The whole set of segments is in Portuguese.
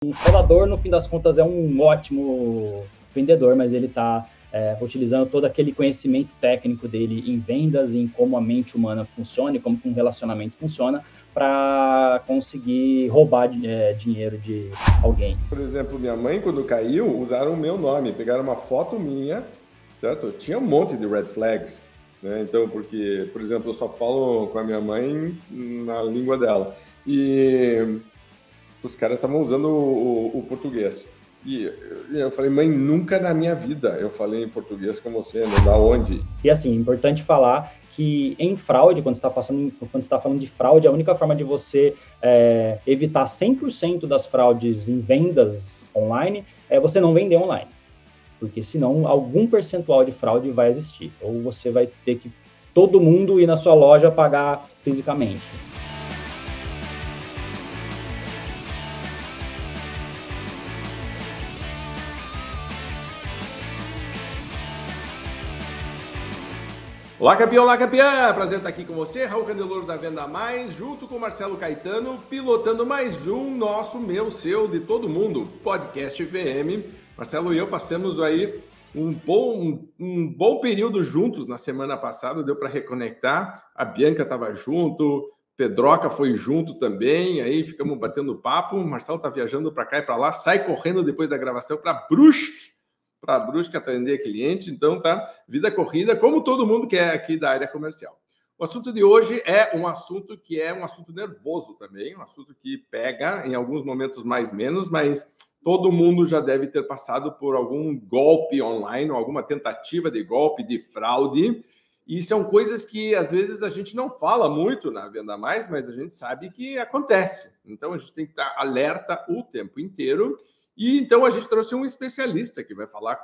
Um fraudador, no fim das contas, é um ótimo vendedor, mas ele está utilizando todo aquele conhecimento técnico dele em vendas, em como a mente humana funciona e como um relacionamento funciona, para conseguir roubar dinheiro de alguém. Por exemplo, minha mãe, quando caiu, usaram o meu nome, pegaram uma foto minha, certo? Tinha um monte de red flags, né? Então, porque, por exemplo, eu só falo com a minha mãe na língua dela. E os caras estavam usando o português. E eu falei, mãe, nunca na minha vida eu falei em português com você, não dá onde. E assim, é importante falar que em fraude, quando você está falando de fraude, a única forma de você evitar 100% das fraudes em vendas online é você não vender online. Porque senão algum percentual de fraude vai existir. Ou você vai ter que todo mundo ir na sua loja pagar fisicamente. Olá, campeão, olá, campeã! Prazer estar aqui com você, Raul Candeloro da Venda Mais, junto com o Marcelo Caetano, pilotando mais um nosso, meu, seu, de todo mundo, podcast VM. Marcelo e eu passamos aí um bom período juntos na semana passada, deu para reconectar. A Bianca estava junto, Pedroca foi junto também, aí ficamos batendo papo. O Marcelo está viajando para cá e para lá, sai correndo depois da gravação para Brusque atender cliente, então tá, vida corrida, como todo mundo que é aqui da área comercial. O assunto de hoje é um assunto que é um assunto nervoso também, um assunto que pega em alguns momentos mais menos, mas todo mundo já deve ter passado por algum golpe online, ou alguma tentativa de golpe, de fraude, e são coisas que às vezes a gente não fala muito na Venda Mais, mas a gente sabe que acontece. Então a gente tem que estar alerta o tempo inteiro. E então a gente trouxe um especialista que vai falar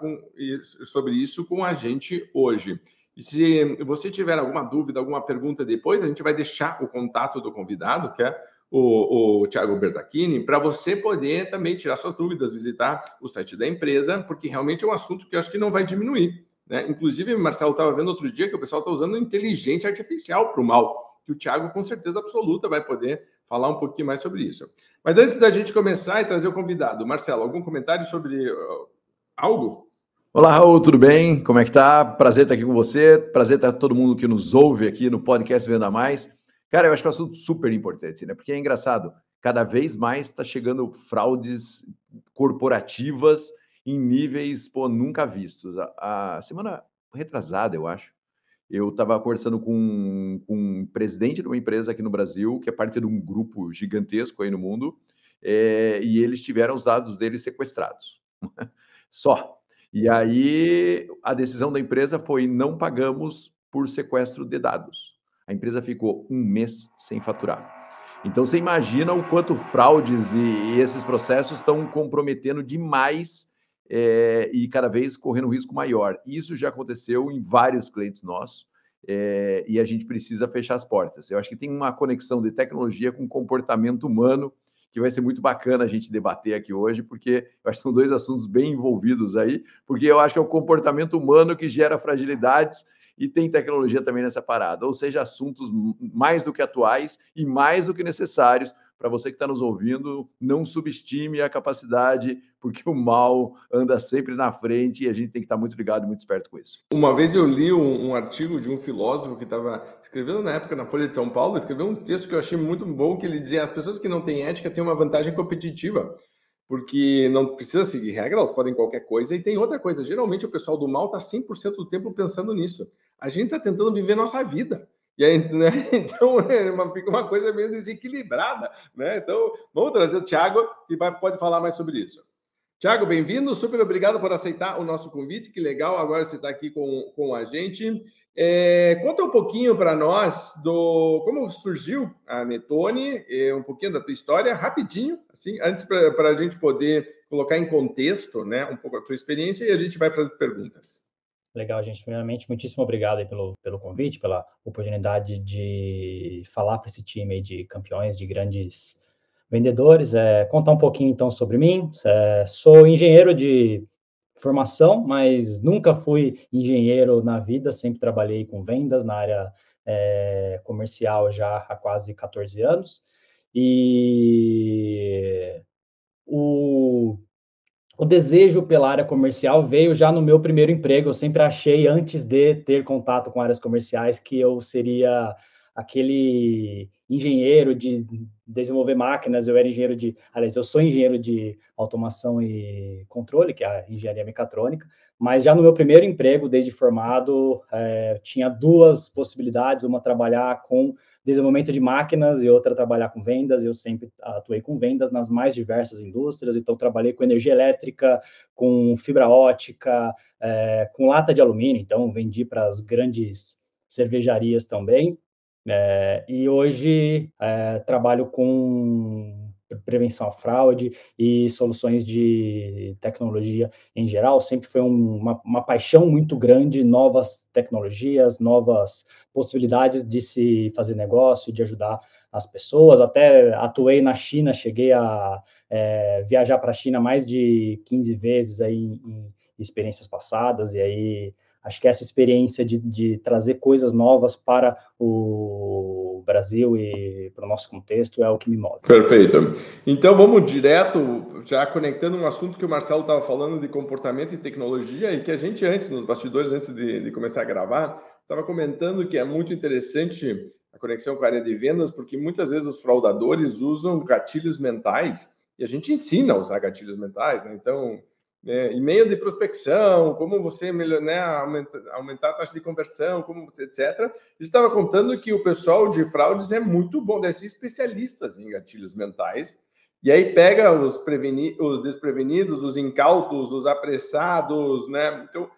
sobre isso com a gente hoje. E se você tiver alguma dúvida, alguma pergunta depois, a gente vai deixar o contato do convidado, que é o Thiago Bertacchini, para você poder também tirar suas dúvidas, visitar o site da empresa, porque realmente é um assunto que eu acho que não vai diminuir, né? Inclusive, Marcelo, estava vendo outro dia que o pessoal está usando inteligência artificial para o mal, que o Thiago, com certeza absoluta, vai poder falar um pouquinho mais sobre isso. Mas antes da gente começar e trazer o convidado, Marcelo, algum comentário sobre algo? Olá, Raul, tudo bem? Como é que tá? Prazer estar aqui com você, prazer estar com todo mundo que nos ouve aqui no podcast Venda Mais. Cara, eu acho que é um assunto super importante, né? Porque é engraçado, cada vez mais está chegando fraudes corporativas em níveis, nunca vistos. A semana retrasada, eu acho, eu estava conversando com um presidente de uma empresa aqui no Brasil, que é parte de um grupo gigantesco aí no mundo, e eles tiveram os dados deles sequestrados. Só. E aí a decisão da empresa foi: não pagamos por sequestro de dados. A empresa ficou um mês sem faturar. Então você imagina o quanto fraudes e esses processos estão comprometendo demais e cada vez correndo um risco maior. Isso já aconteceu em vários clientes nossos e a gente precisa fechar as portas. Eu acho que tem uma conexão de tecnologia com comportamento humano que vai ser muito bacana a gente debater aqui hoje, porque eu acho que são dois assuntos bem envolvidos aí, porque eu acho que é o comportamento humano que gera fragilidades e tem tecnologia também nessa parada, ou seja, assuntos mais do que atuais e mais do que necessários. Para você que está nos ouvindo, não subestime a capacidade, porque o mal anda sempre na frente e a gente tem que estar muito ligado, muito esperto com isso. Uma vez eu li um artigo de um filósofo que estava escrevendo na época na Folha de São Paulo, escreveu um texto que eu achei muito bom, que ele dizia: as pessoas que não têm ética têm uma vantagem competitiva, porque não precisa seguir regra, elas podem qualquer coisa. E tem outra coisa, geralmente o pessoal do mal está 100% do tempo pensando nisso. A gente está tentando viver nossa vida. E aí, né? Então, fica uma coisa meio desequilibrada, né? Então, vamos trazer o Thiago, que pode falar mais sobre isso. Thiago, bem-vindo, super obrigado por aceitar o nosso convite, que legal agora você está aqui com a gente. Conta um pouquinho para nós como surgiu a Nettoni, um pouquinho da tua história, rapidinho, assim, antes para a gente poder colocar em contexto, né, um pouco a tua experiência, e a gente vai para as perguntas. Legal, gente. Primeiramente, muitíssimo obrigado aí pelo convite, pela oportunidade de falar para esse time aí de campeões, de grandes vendedores. Contar um pouquinho, então, sobre mim. Sou engenheiro de formação, mas nunca fui engenheiro na vida, sempre trabalhei com vendas na área comercial já há quase 14 anos. E o desejo pela área comercial veio já no meu primeiro emprego. Eu sempre achei, antes de ter contato com áreas comerciais, que eu seria aquele engenheiro de desenvolver máquinas. Eu era engenheiro aliás, eu sou engenheiro de automação e controle, que é a engenharia mecatrônica, mas já no meu primeiro emprego, desde formado, tinha duas possibilidades: uma trabalhar com desenvolvimento de máquinas e outra trabalhar com vendas. Eu sempre atuei com vendas nas mais diversas indústrias, então trabalhei com energia elétrica, com fibra ótica, com lata de alumínio, então vendi para as grandes cervejarias também. E hoje trabalho com prevenção à fraude e soluções de tecnologia em geral. Sempre foi uma paixão muito grande, novas tecnologias, novas possibilidades de se fazer negócio, de ajudar as pessoas. Até atuei na China, cheguei a viajar para a China mais de 15 vezes aí em experiências passadas, e aí acho que essa experiência de trazer coisas novas para o Brasil e para o nosso contexto é o que me move. Perfeito. Então vamos direto, já conectando um assunto que o Marcelo estava falando de comportamento e tecnologia, e que a gente antes, nos bastidores, antes de começar a gravar, estava comentando que é muito interessante a conexão com a área de vendas, porque muitas vezes os fraudadores usam gatilhos mentais, e a gente ensina a usar gatilhos mentais, né? Então, e-mail de prospecção, como você aumentar a taxa de conversão, como você, etc. Estava contando que o pessoal de fraudes é muito bom, deve ser especialistas em gatilhos mentais, e aí pega os desprevenidos, os incautos, os apressados, né? Então,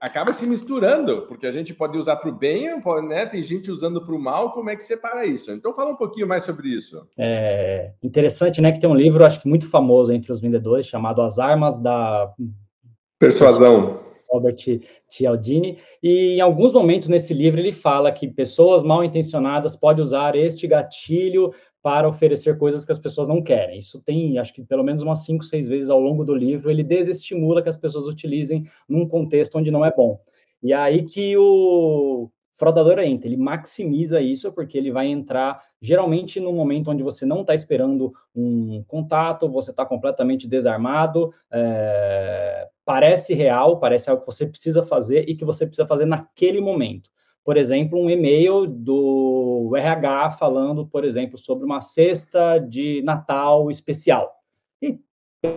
acaba se misturando, porque a gente pode usar para o bem, né? Tem gente usando para o mal. Como é que separa isso? Então fala um pouquinho mais sobre isso. É interessante, né, que tem um livro, acho que muito famoso entre os vendedores, chamado As Armas da Persuasão. Robert Cialdini, e em alguns momentos nesse livro ele fala que pessoas mal intencionadas podem usar este gatilho para oferecer coisas que as pessoas não querem. Isso tem, acho que pelo menos umas 5, 6 vezes ao longo do livro. Ele desestimula que as pessoas utilizem num contexto onde não é bom. E aí que o fraudador entra, ele maximiza isso, porque ele vai entrar geralmente no momento onde você não está esperando um contato, você está completamente desarmado, parece real, parece algo que você precisa fazer e que você precisa fazer naquele momento. Por exemplo, um e-mail do RH falando, por exemplo, sobre uma cesta de Natal especial. E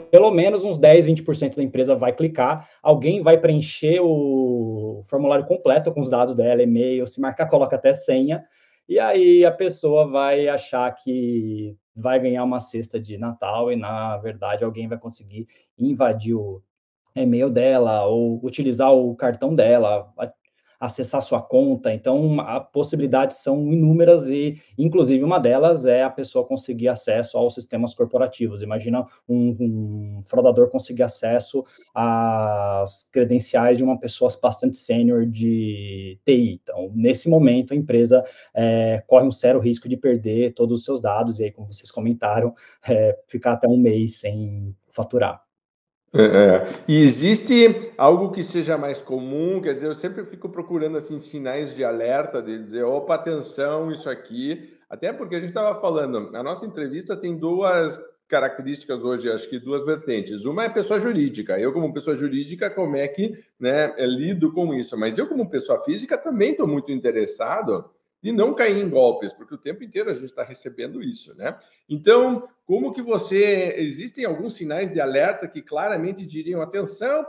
pelo menos uns 10, 20% da empresa vai clicar, alguém vai preencher o formulário completo com os dados dela, e-mail, se marcar, coloca até senha, e aí a pessoa vai achar que vai ganhar uma cesta de Natal e, na verdade, alguém vai conseguir invadir o e-mail dela ou utilizar o cartão dela, acessar sua conta. Então, as possibilidades são inúmeras e, inclusive, uma delas é a pessoa conseguir acesso aos sistemas corporativos. Imagina um fraudador conseguir acesso às credenciais de uma pessoa bastante sênior de TI. Então, nesse momento, a empresa corre um sério risco de perder todos os seus dados e aí, como vocês comentaram, ficar até um mês sem faturar. E existe algo que seja mais comum? Quer dizer, eu sempre fico procurando assim sinais de alerta, de dizer, opa, atenção, isso aqui. Até porque a gente estava falando, a nossa entrevista tem duas características hoje, acho que duas vertentes. Uma é pessoa jurídica. Eu, como pessoa jurídica, como é que lido com isso? Mas eu, como pessoa física, também estou muito interessado de não cair em golpes, porque o tempo inteiro a gente está recebendo isso, né? Então, como que existem alguns sinais de alerta que claramente diriam, atenção,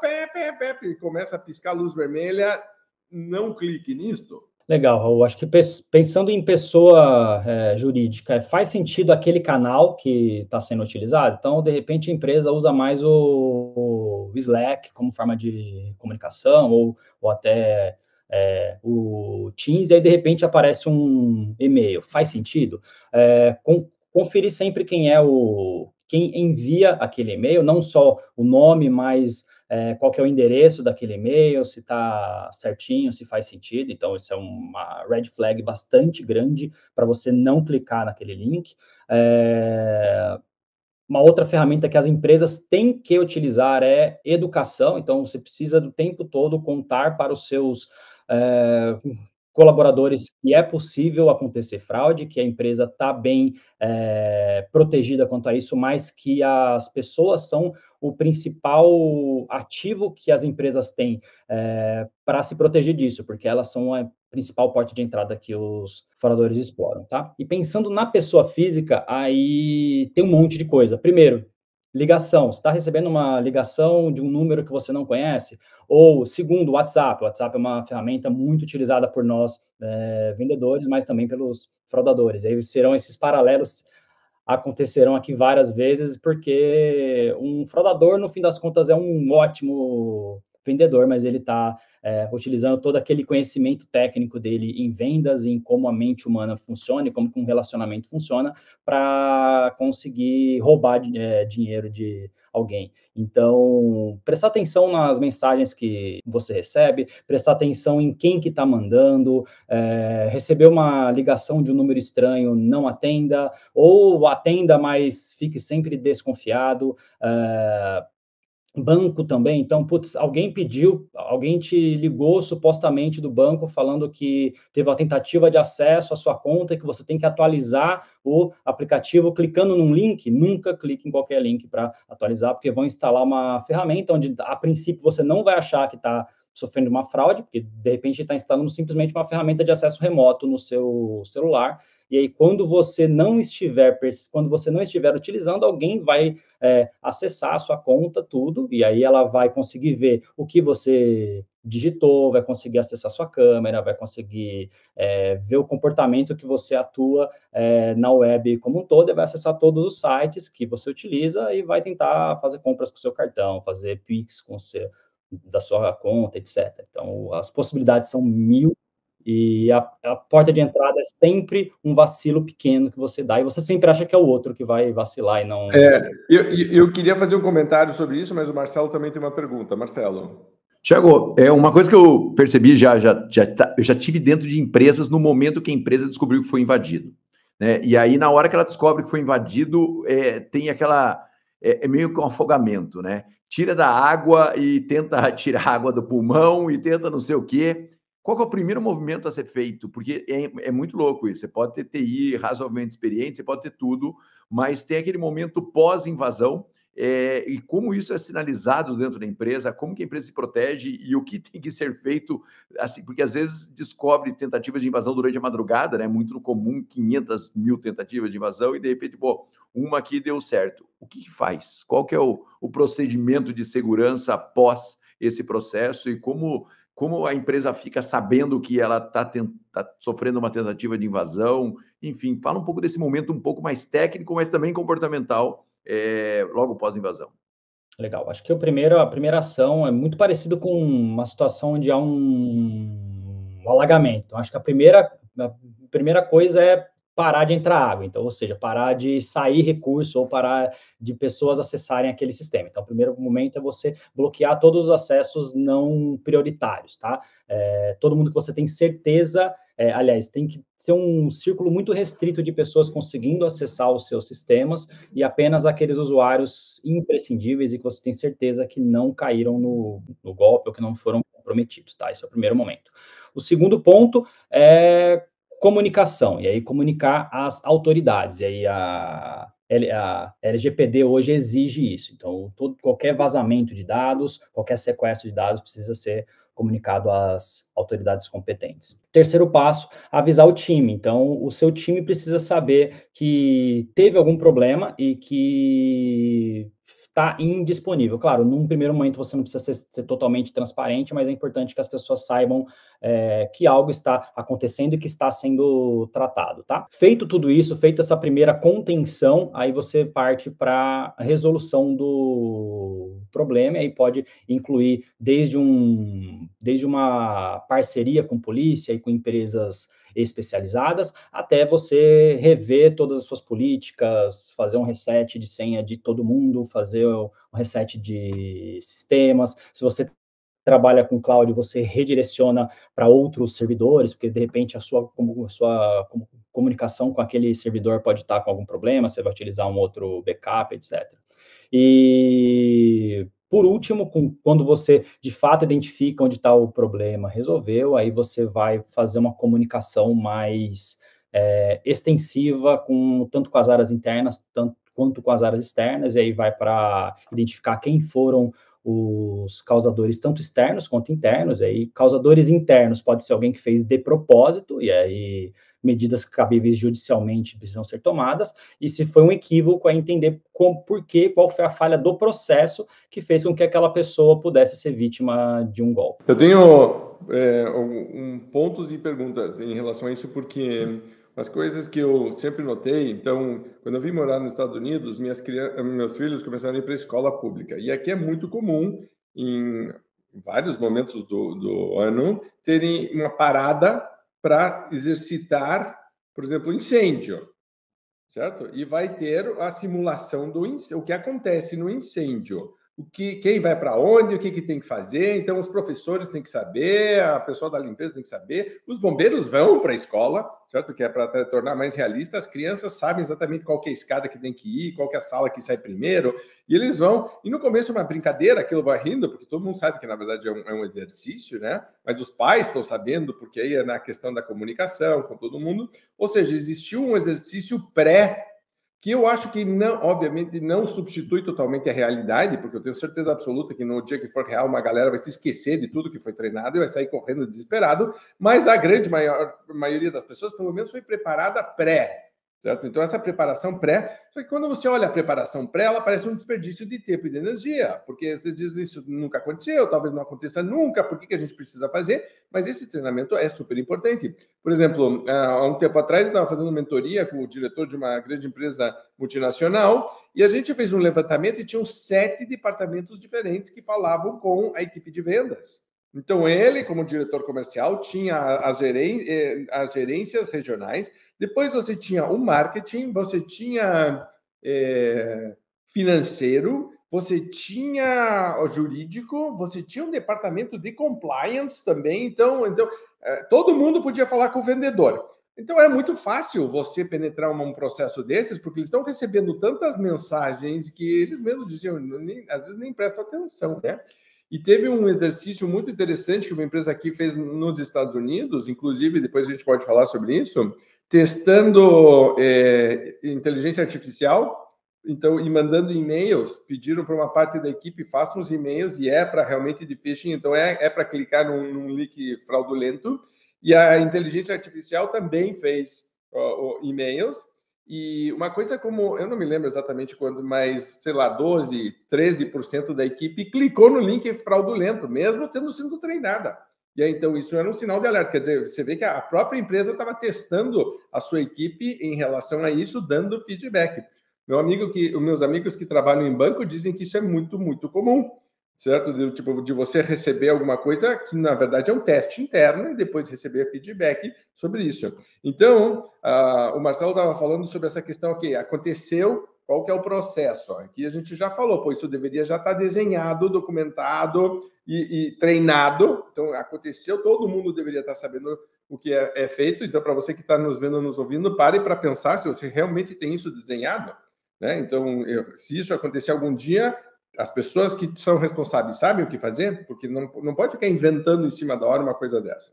e começa a piscar a luz vermelha, não clique nisto? Legal, Raul. Acho que pensando em pessoa jurídica, faz sentido aquele canal que está sendo utilizado? Então, de repente, a empresa usa mais o Slack como forma de comunicação, ou até o Teams, e aí, de repente, aparece um e-mail. Faz sentido? Conferir sempre quem envia aquele e-mail, não só o nome, mas qual que é o endereço daquele e-mail, se está certinho, se faz sentido. Então, isso é uma red flag bastante grande para você não clicar naquele link. Uma outra ferramenta que as empresas têm que utilizar é educação. Então, você precisa do tempo todo contar para os seus colaboradores que é possível acontecer fraude, que a empresa está bem protegida quanto a isso, mas que as pessoas são o principal ativo que as empresas têm para se proteger disso, porque elas são a principal porta de entrada que os fraudadores exploram, tá? E pensando na pessoa física, aí tem um monte de coisa. Primeiro, ligação. Você está recebendo uma ligação de um número que você não conhece? Ou, segundo, o WhatsApp. O WhatsApp é uma ferramenta muito utilizada por nós, vendedores, mas também pelos fraudadores. Aí serão esses paralelos acontecerão aqui várias vezes, porque um fraudador, no fim das contas, é um ótimo vendedor, mas ele está utilizando todo aquele conhecimento técnico dele em vendas, em como a mente humana funciona e como um relacionamento funciona, para conseguir roubar dinheiro de alguém. Então, prestar atenção nas mensagens que você recebe, prestar atenção em quem que está mandando, receber uma ligação de um número estranho, não atenda, ou atenda, mas fique sempre desconfiado. Banco também, então, putz, alguém te ligou supostamente do banco falando que teve uma tentativa de acesso à sua conta e que você tem que atualizar o aplicativo clicando num link. Nunca clique em qualquer link para atualizar, porque vão instalar uma ferramenta onde, a princípio, você não vai achar que está sofrendo uma fraude, porque, de repente, está instalando simplesmente uma ferramenta de acesso remoto no seu celular. E aí, quando você não estiver utilizando, alguém vai acessar a sua conta, tudo, e aí ela vai conseguir ver o que você digitou, vai conseguir acessar a sua câmera, vai conseguir ver o comportamento que você atua na web como um todo, e vai acessar todos os sites que você utiliza e vai tentar fazer compras com o seu cartão, fazer Pix da sua conta, etc. Então, as possibilidades são mil, e a porta de entrada é sempre um vacilo pequeno que você dá, e você sempre acha que é o outro que vai vacilar e não você. Eu queria fazer um comentário sobre isso, mas o Marcelo também tem uma pergunta. Marcelo. Tiago, uma coisa que eu percebi, eu já tive dentro de empresas no momento que a empresa descobriu que foi invadido, né? E aí, na hora que ela descobre que foi invadido, tem aquela... É meio que um afogamento, né? Tira da água e tenta tirar a água do pulmão e tenta não sei o quê. Qual que é o primeiro movimento a ser feito? Porque é muito louco isso. Você pode ter TI razoavelmente experiente, você pode ter tudo, mas tem aquele momento pós-invasão, e como isso é sinalizado dentro da empresa, como que a empresa se protege e o que tem que ser feito, assim, porque às vezes descobre tentativas de invasão durante a madrugada, né? Muito comum, 500 mil tentativas de invasão, e de repente, uma aqui deu certo. O que faz? Qual que é o procedimento de segurança após esse processo e como a empresa fica sabendo que ela está sofrendo uma tentativa de invasão? Enfim, fala um pouco desse momento um pouco mais técnico, mas também comportamental, logo pós-invasão. Legal. Acho que a primeira ação é muito parecido com uma situação onde há um alagamento. Então, acho que a primeira coisa é parar de entrar água, então, ou seja, parar de sair recurso ou parar de pessoas acessarem aquele sistema. Então, o primeiro momento é você bloquear todos os acessos não prioritários, tá? Todo mundo que você tem certeza, aliás, tem que ser um círculo muito restrito de pessoas conseguindo acessar os seus sistemas e apenas aqueles usuários imprescindíveis e que você tem certeza que não caíram no golpe ou que não foram comprometidos, tá? Esse é o primeiro momento. O segundo ponto é comunicação, e aí comunicar às autoridades, e aí a LGPD hoje exige isso, então qualquer vazamento de dados, qualquer sequestro de dados precisa ser comunicado às autoridades competentes. Terceiro passo, avisar o time. Então, o seu time precisa saber que teve algum problema e que está indisponível. Claro, num primeiro momento você não precisa ser totalmente transparente, mas é importante que as pessoas saibam que algo está acontecendo e que está sendo tratado, tá? Feito tudo isso, feita essa primeira contenção, aí você parte para a resolução do problema, e aí pode incluir desde uma parceria com polícia e com empresas especializadas, até você rever todas as suas políticas, fazer um reset de senha de todo mundo, fazer um reset de sistemas. Se você trabalha com cloud, você redireciona para outros servidores, porque de repente a sua comunicação com aquele servidor pode estar com algum problema, você vai utilizar um outro backup, etc. E por último, quando você de fato identifica onde está o problema, resolveu, aí você vai fazer uma comunicação mais extensiva, tanto com as áreas internas, quanto com as áreas externas, e aí vai para identificar quem foram os causadores, tanto externos quanto internos. E aí, causadores internos pode ser alguém que fez de propósito, e aí medidas cabíveis judicialmente precisam ser tomadas, e se foi um equívoco, é entender qual foi a falha do processo que fez com que aquela pessoa pudesse ser vítima de um golpe. Eu tenho pontos e perguntas em relação a isso, porque as coisas que eu sempre notei, então, quando eu vim morar nos Estados Unidos, meus filhos começaram a ir para a escola pública, e aqui é muito comum, em vários momentos do ano, terem uma parada para exercitar, por exemplo, incêndio, certo? E vai ter a simulação do incêndio, o que acontece no incêndio, quem vai para onde, o que tem que fazer. Então, os professores têm que saber, a pessoa da limpeza tem que saber, os bombeiros vão para a escola, certo? Que é para tornar mais realista, as crianças sabem exatamente qual que é a escada que tem que ir, qual que é a sala que sai primeiro, e eles vão. E no começo é uma brincadeira, aquilo vai rindo, porque todo mundo sabe que, na verdade, é um exercício, né? Mas os pais estão sabendo, porque aí é na questão da comunicação com todo mundo. Ou seja, existiu um exercício que eu acho que, não, obviamente, não substitui totalmente a realidade, porque eu tenho certeza absoluta que no dia que for real, uma galera vai se esquecer de tudo que foi treinado e vai sair correndo desesperado, mas a grande maioria das pessoas, pelo menos, foi preparada certo? Então, essa preparação só que quando você olha a preparação ela parece um desperdício de tempo e de energia, porque você diz isso nunca aconteceu, talvez não aconteça nunca, por que a gente precisa fazer? Mas esse treinamento é super importante. Por exemplo, há um tempo atrás, eu estava fazendo mentoria com o diretor de uma grande empresa multinacional, e a gente fez um levantamento e tinham 7 departamentos diferentes que falavam com a equipe de vendas. Então, ele, como diretor comercial, tinha as gerências regionais, depois você tinha o marketing, você tinha financeiro, você tinha o jurídico, você tinha um departamento de compliance também, então todo mundo podia falar com o vendedor. Então é muito fácil você penetrar um processo desses, porque eles estão recebendo tantas mensagens que eles mesmos diziam, às vezes nem prestam atenção, né? E teve um exercício muito interessante que uma empresa aqui fez nos Estados Unidos, inclusive depois a gente pode falar sobre isso, testando inteligência artificial, então, e mandando e-mails, pediram para uma parte da equipe, façam os e-mails, e para realmente de phishing, então é para clicar num link fraudulento, e a inteligência artificial também fez e-mails, e uma coisa como, eu não me lembro exatamente quando, mas, sei lá, 12, 13% da equipe clicou no link fraudulento, mesmo tendo sido treinada. E aí, então, isso era um sinal de alerta. Quer dizer, você vê que a própria empresa estava testando a sua equipe em relação a isso, dando feedback. Meus amigos que trabalham em banco dizem que isso é muito, muito comum, certo? De você receber alguma coisa que, na verdade, é um teste interno e depois receber feedback sobre isso. Então, o Marcelo estava falando sobre essa questão que aconteceu, qual que é o processo? Aqui a gente já falou, isso deveria já estar desenhado, documentado e treinado. Então, aconteceu, todo mundo deveria estar sabendo o que é feito. Então, para você que está nos vendo, nos ouvindo, pare para pensar se você realmente tem isso desenhado, né? Então, se isso acontecer algum dia, as pessoas que são responsáveis sabem o que fazer, porque não pode ficar inventando em cima da hora uma coisa dessa.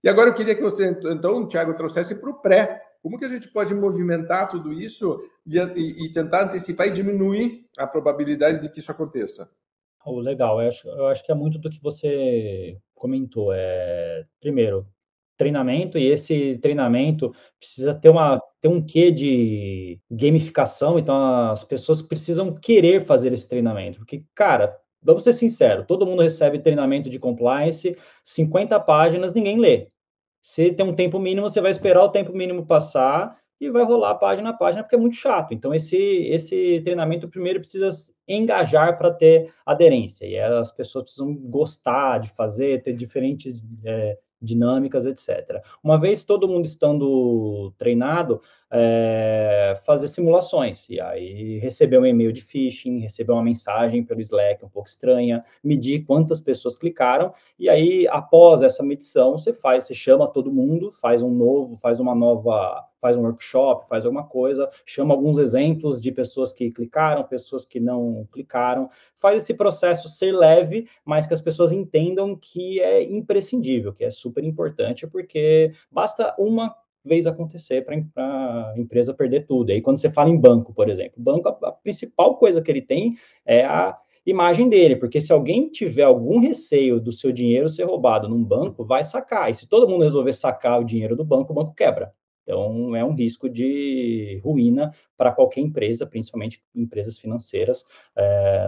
E agora eu queria que você, então, Thiago, trouxesse para o pré. Como que a gente pode movimentar tudo isso e tentar antecipar e diminuir a probabilidade de que isso aconteça? Legal, eu acho que é muito do que você comentou. Primeiro, treinamento, e esse treinamento precisa ter um quê de gamificação, então as pessoas precisam querer fazer esse treinamento, porque, cara, vamos ser sinceros, todo mundo recebe treinamento de compliance, 50 páginas, ninguém lê. Se tem um tempo mínimo, você vai esperar o tempo mínimo passar e vai rolar página a página, porque é muito chato. Então, esse treinamento primeiro precisa engajar para ter aderência, e as pessoas precisam gostar de fazer, ter diferentes dinâmicas, etc. Uma vez todo mundo estando treinado, fazer simulações. E aí receber um e-mail de phishing, receber uma mensagem pelo Slack um pouco estranha, medir quantas pessoas clicaram, e aí após essa medição você chama todo mundo, faz um workshop, faz alguma coisa, chama alguns exemplos de pessoas que clicaram, pessoas que não clicaram, faz esse processo ser leve, mas que as pessoas entendam que é imprescindível, que é super importante, porque basta uma vez acontecer para a empresa perder tudo. E aí, quando você fala em banco, por exemplo, o banco, a principal coisa que ele tem é a imagem dele, porque se alguém tiver algum receio do seu dinheiro ser roubado num banco, vai sacar. E se todo mundo resolver sacar o dinheiro do banco, o banco quebra. Então, é um risco de ruína para qualquer empresa, principalmente empresas financeiras,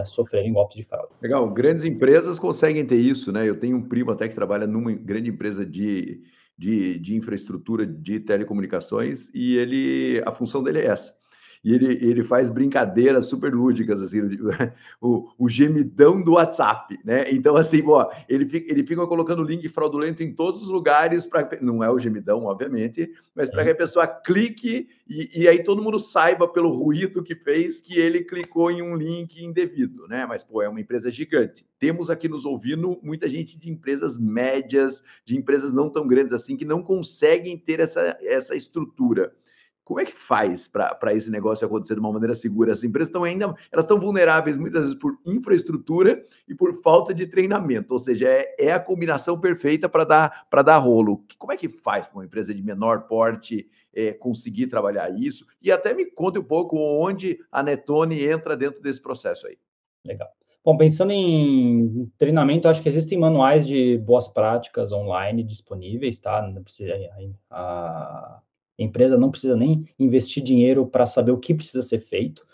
sofrerem golpes de fraude. Legal, grandes empresas conseguem ter isso, né? Eu tenho um primo até que trabalha numa grande empresa de infraestrutura de telecomunicações e a função dele é essa. E ele faz brincadeiras super lúdicas, assim, o gemidão do WhatsApp, né? Então, assim, ele fica colocando link fraudulento em todos os lugares, não é o gemidão, obviamente, mas para que a pessoa clique e aí todo mundo saiba pelo ruído que fez que ele clicou em um link indevido, né? Mas, é uma empresa gigante. Temos aqui nos ouvindo muita gente de empresas médias, de empresas não tão grandes assim, que não conseguem ter essa estrutura. Como é que faz para esse negócio acontecer de uma maneira segura? As empresas elas estão vulneráveis muitas vezes por infraestrutura e por falta de treinamento, ou seja, é a combinação perfeita para dar rolo. Como é que faz para uma empresa de menor porte conseguir trabalhar isso? E até me conte um pouco onde a Netone entra dentro desse processo aí. Legal. Bom, pensando em treinamento, acho que existem manuais de boas práticas online disponíveis, tá? Não precisa, a empresa não precisa nem investir dinheiro para saber o que precisa ser feito.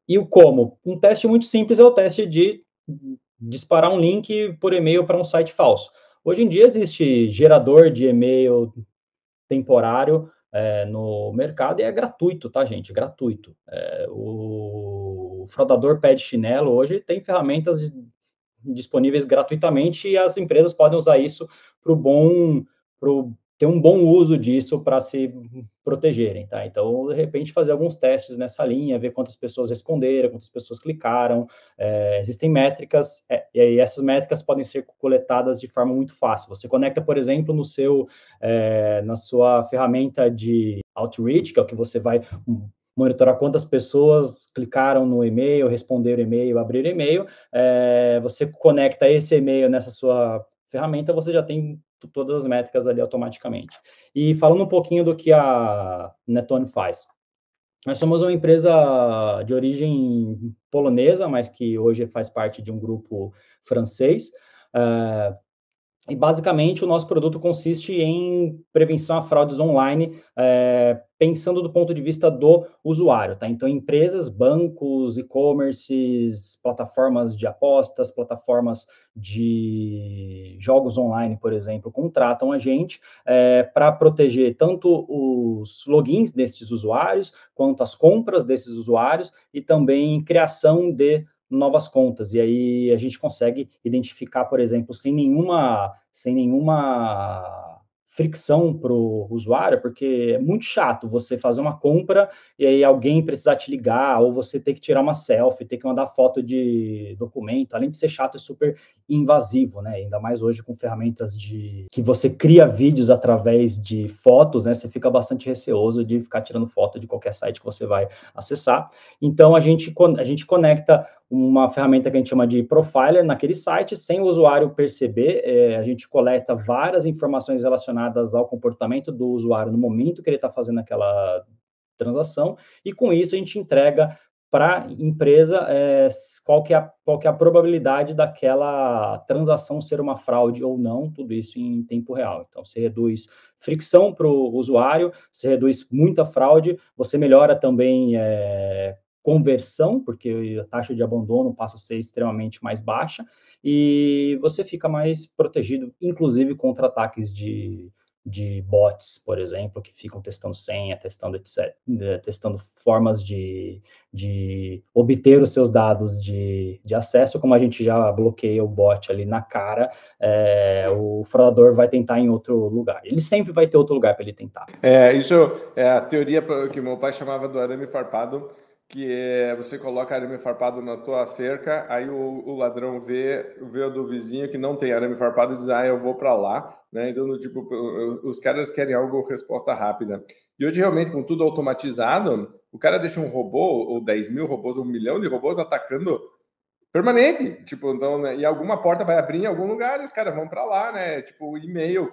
E o como? Um teste muito simples é o teste de disparar um link por e-mail para um site falso. Hoje em dia existe gerador de e-mail temporário no mercado e é gratuito, tá, gente? Gratuito. O fraudador pé de chinelo hoje tem ferramentas disponíveis gratuitamente e as empresas podem usar isso ter um bom uso disso para se protegerem, tá? Então, de repente, fazer alguns testes nessa linha, ver quantas pessoas responderam, quantas pessoas clicaram. Existem métricas, e essas métricas podem ser coletadas de forma muito fácil. Você conecta, por exemplo, na sua ferramenta de Outreach, que é o que você vai monitorar quantas pessoas clicaram no e-mail, responderam e-mail, abriram e-mail. Você conecta esse e-mail nessa sua ferramenta, você já tem todas as métricas ali automaticamente. E falando um pouquinho do que a Netone faz. Nós somos uma empresa de origem polonesa, mas que hoje faz parte de um grupo francês. E, basicamente, o nosso produto consiste em prevenção a fraudes online, pensando do ponto de vista do usuário, tá? Então, empresas, bancos, e-commerces, plataformas de apostas, plataformas de jogos online, por exemplo, contratam a gente para proteger tanto os logins desses usuários, quanto as compras desses usuários e também criação de novas contas. E aí a gente consegue identificar, por exemplo, sem nenhuma fricção para o usuário, porque é muito chato você fazer uma compra e aí alguém precisar te ligar, ou você ter que tirar uma selfie, ter que mandar foto de documento. Além de ser chato, é super invasivo, né? Ainda mais hoje com ferramentas que você cria vídeos através de fotos, né? Você fica bastante receoso de ficar tirando foto de qualquer site que você vai acessar. Então, a gente conecta uma ferramenta que a gente chama de profiler naquele site, sem o usuário perceber. A gente coleta várias informações relacionadas ao comportamento do usuário no momento que ele está fazendo aquela transação, e com isso a gente entrega para a empresa qual que é a probabilidade daquela transação ser uma fraude ou não, tudo isso em tempo real. Então, você reduz fricção para o usuário, você reduz muita fraude, você melhora também conversão, porque a taxa de abandono passa a ser extremamente mais baixa, e você fica mais protegido, inclusive contra ataques de de bots, por exemplo, que ficam testando senha, testando etc, testando formas de obter os seus dados de acesso. Como a gente já bloqueia o bot ali na cara, o fraudador vai tentar em outro lugar. Ele sempre vai ter outro lugar para ele tentar. Isso é a teoria que meu pai chamava do arame farpado, que é você coloca arame farpado na tua cerca, aí o ladrão vê o do vizinho que não tem arame farpado e diz, eu vou para lá, né? Então, tipo, os caras querem algo, resposta rápida. E hoje, realmente, com tudo automatizado, o cara deixa um robô, ou 10 mil robôs, 1 milhão de robôs atacando permanente. Tipo, então, né? E alguma porta vai abrir em algum lugar e os caras vão para lá, né? Tipo, e-mail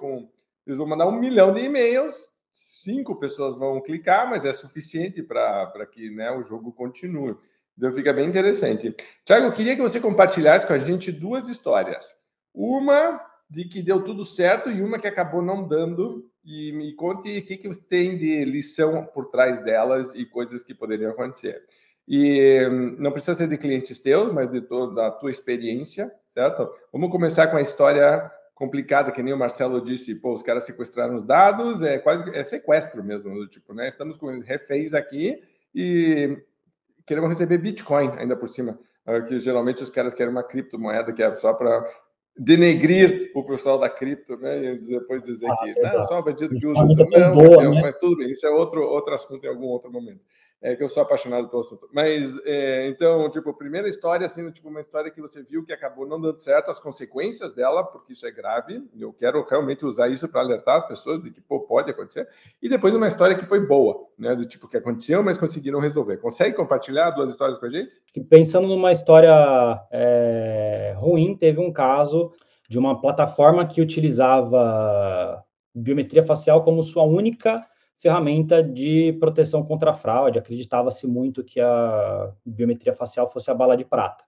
eles vão mandar 1 milhão de e-mails, 5 pessoas vão clicar, mas é suficiente para que, né, o jogo continue. Então fica bem interessante. Thiago, eu queria que você compartilhasse com a gente 2 histórias. Uma de que deu tudo certo e uma que acabou não dando. E me conte o que você tem de lição por trás delas e coisas que poderiam acontecer. E não precisa ser de clientes teus, mas de toda a tua experiência, certo? Vamos começar com a história complicada, que nem o Marcelo disse, os caras sequestraram os dados, quase sequestro mesmo, do tipo, né? Estamos com reféns aqui e queremos receber Bitcoin ainda por cima, que geralmente os caras querem uma criptomoeda que é só para denegrir o pessoal da cripto, né? E depois dizer que não, só o bandido que usa. Não, boa, né? Mas tudo bem, isso é outro assunto em algum outro momento. Que eu sou apaixonado pelo assunto. Mas, então, tipo, primeira história, assim, tipo, uma história que você viu que acabou não dando certo, as consequências dela, porque isso é grave, eu quero realmente usar isso para alertar as pessoas de que, pode acontecer, e depois uma história que foi boa, né, do tipo, que aconteceu, mas conseguiram resolver. Consegue compartilhar 2 histórias com a gente? Pensando numa história ruim, teve um caso de uma plataforma que utilizava biometria facial como sua única ferramenta de proteção contra a fraude. Acreditava-se muito que a biometria facial fosse a bala de prata,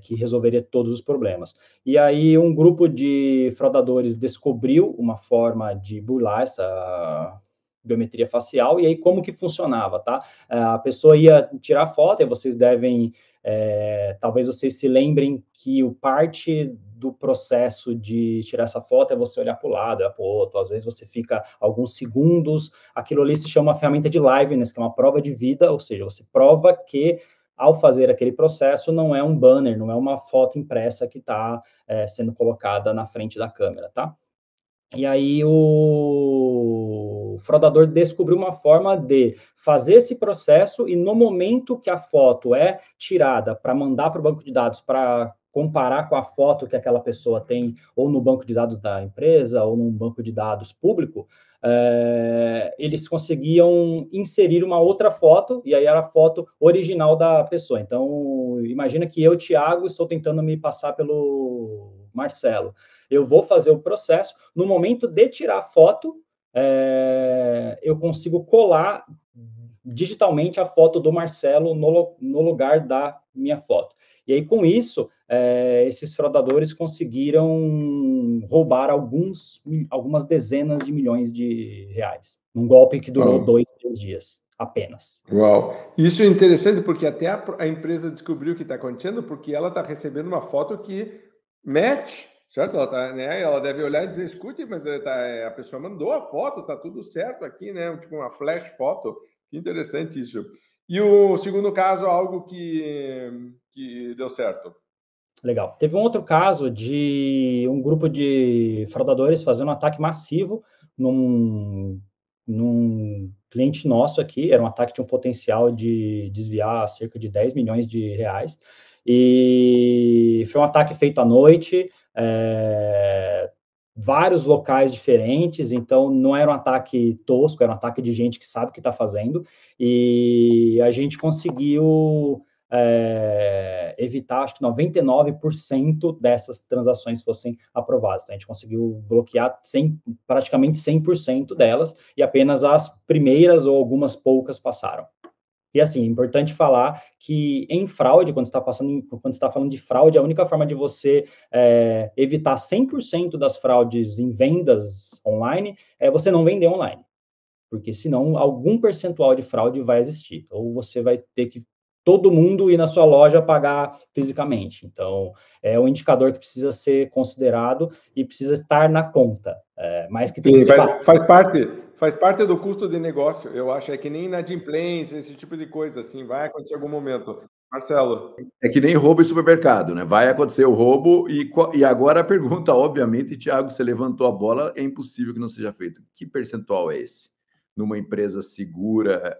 que resolveria todos os problemas. E aí um grupo de fraudadores descobriu uma forma de burlar essa biometria facial, e aí como que funcionava, tá? A pessoa ia tirar foto, e vocês devem, talvez vocês se lembrem que o parte do processo de tirar essa foto é você olhar para o lado, olhar para o outro, às vezes você fica alguns segundos, aquilo ali se chama ferramenta de liveness, que é uma prova de vida, ou seja, você prova que ao fazer aquele processo não é um banner, não é uma foto impressa que está sendo colocada na frente da câmera, tá? E aí o fraudador descobriu uma forma de fazer esse processo e no momento que a foto é tirada para mandar para o banco de dados para comparar com a foto que aquela pessoa tem ou no banco de dados da empresa ou num banco de dados público, eles conseguiam inserir uma outra foto, e aí era a foto original da pessoa. Então, imagina que eu, Thiago, estou tentando me passar pelo Marcelo. Eu vou fazer o processo, no momento de tirar a foto, eu consigo colar digitalmente a foto do Marcelo no lugar da minha foto. E aí, com isso, esses fraudadores conseguiram roubar algumas dezenas de milhões de reais. Um golpe que durou 2, 3 dias, apenas. Uau! Isso é interessante porque até a empresa descobriu o que está acontecendo porque ela está recebendo uma foto que match, certo? Ela deve olhar e dizer, escute, mas a pessoa mandou a foto, tá tudo certo aqui, né? Tipo uma flash foto. Que interessante isso. E o segundo caso, algo que deu certo. Legal. Teve um outro caso de um grupo de fraudadores fazendo um ataque massivo num cliente nosso aqui. Era um ataque que tinha um potencial de desviar cerca de 10 milhões de reais. E foi um ataque feito à noite, vários locais diferentes, então não era um ataque tosco, era um ataque de gente que sabe o que está fazendo, e a gente conseguiu evitar, acho que 99% dessas transações fossem aprovadas. Então, a gente conseguiu bloquear praticamente 100% delas, e apenas as primeiras ou algumas poucas passaram. E assim, é importante falar que em fraude, quando você está falando de fraude, a única forma de você evitar 100% das fraudes em vendas online é você não vender online. Porque senão algum percentual de fraude vai existir. Ou você vai ter que todo mundo ir na sua loja pagar fisicamente. Então, é um indicador que precisa ser considerado e precisa estar na conta. Mas que tem que ser faz parte do custo de negócio. Eu acho, é que nem inadimplência, esse tipo de coisa, assim, vai acontecer em algum momento. Marcelo. É que nem roubo em supermercado, né? Vai acontecer o roubo e agora a pergunta, obviamente, Thiago, você levantou a bola, é impossível que não seja feito. Que percentual é esse? Numa empresa segura,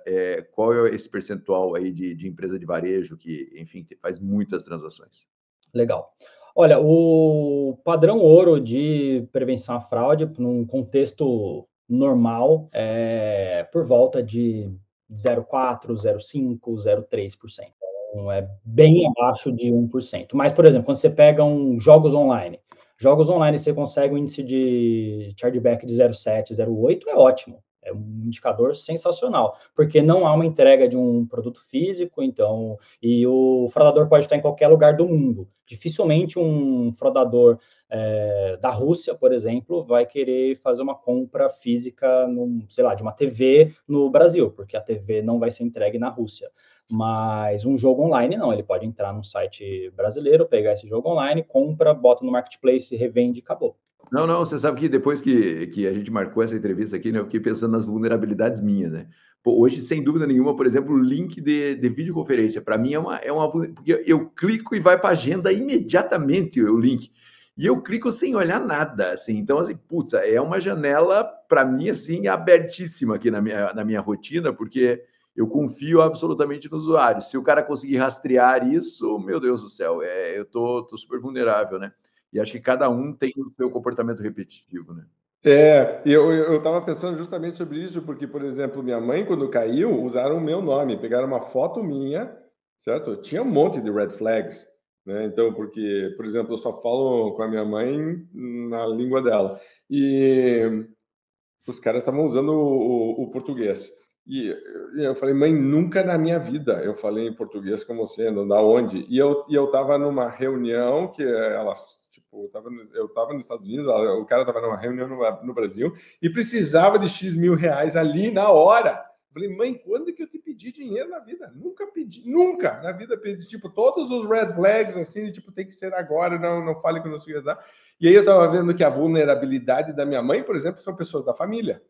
qual é esse percentual aí de empresa de varejo que, enfim, faz muitas transações? Legal. Olha, o padrão ouro de prevenção à fraude, num contexto normal, é por volta de 0,4%, 0,5%, 0,3%. Então, é bem abaixo de 1%. Mas, por exemplo, quando você pega jogos online você consegue um índice de chargeback de 0,7%, 0,8%, é ótimo. É um indicador sensacional, porque não há uma entrega de um produto físico, então, e o fraudador pode estar em qualquer lugar do mundo. Dificilmente um fraudador da Rússia, por exemplo, vai querer fazer uma compra física, sei lá, de uma TV no Brasil, porque a TV não vai ser entregue na Rússia. Mas um jogo online, não, ele pode entrar num site brasileiro, pegar esse jogo online, compra, bota no marketplace, revende e acabou. Não, você sabe que depois que a gente marcou essa entrevista aqui, né, eu fiquei pensando nas vulnerabilidades minhas, né? Pô, hoje, sem dúvida nenhuma, por exemplo, o link de videoconferência, para mim é uma porque eu clico e vai para a agenda imediatamente o link. E eu clico sem olhar nada, assim. Então, assim, putz, é uma janela, para mim, assim, abertíssima aqui na minha rotina, porque eu confio absolutamente no usuário. Se o cara conseguir rastrear isso, meu Deus do céu, eu tô super vulnerável, né? E acho que cada um tem o seu comportamento repetitivo, né? Eu estava pensando justamente sobre isso, porque, por exemplo, minha mãe, quando caiu, usaram o meu nome, pegaram uma foto minha, certo? Tinha um monte de red flags, né? Então, porque, por exemplo, eu só falo com a minha mãe na língua dela. E os caras estavam usando o português. E eu falei, mãe, nunca na minha vida eu falei em português com você, não da onde. E eu estava numa reunião que elas, tipo, eu estava nos Estados Unidos, o cara estava numa reunião no Brasil e precisava de X mil reais ali na hora. Eu falei, mãe, quando que eu te pedi dinheiro na vida? Nunca pedi, nunca na vida pedi. Tipo, todos os red flags, assim, tipo, tem que ser agora, não fale que eu não sei dar. E aí eu estava vendo que a vulnerabilidade da minha mãe, por exemplo, são pessoas da família.